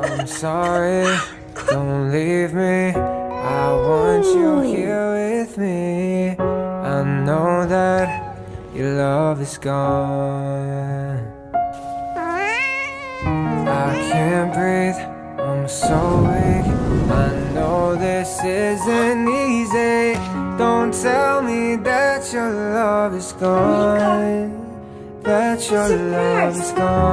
I'm sorry, don't leave me. I want you here with me. I know that your love is gone. I can't breathe, I'm so weak. I know this isn't easy. Don't tell me that your love is gone. That your love is gone.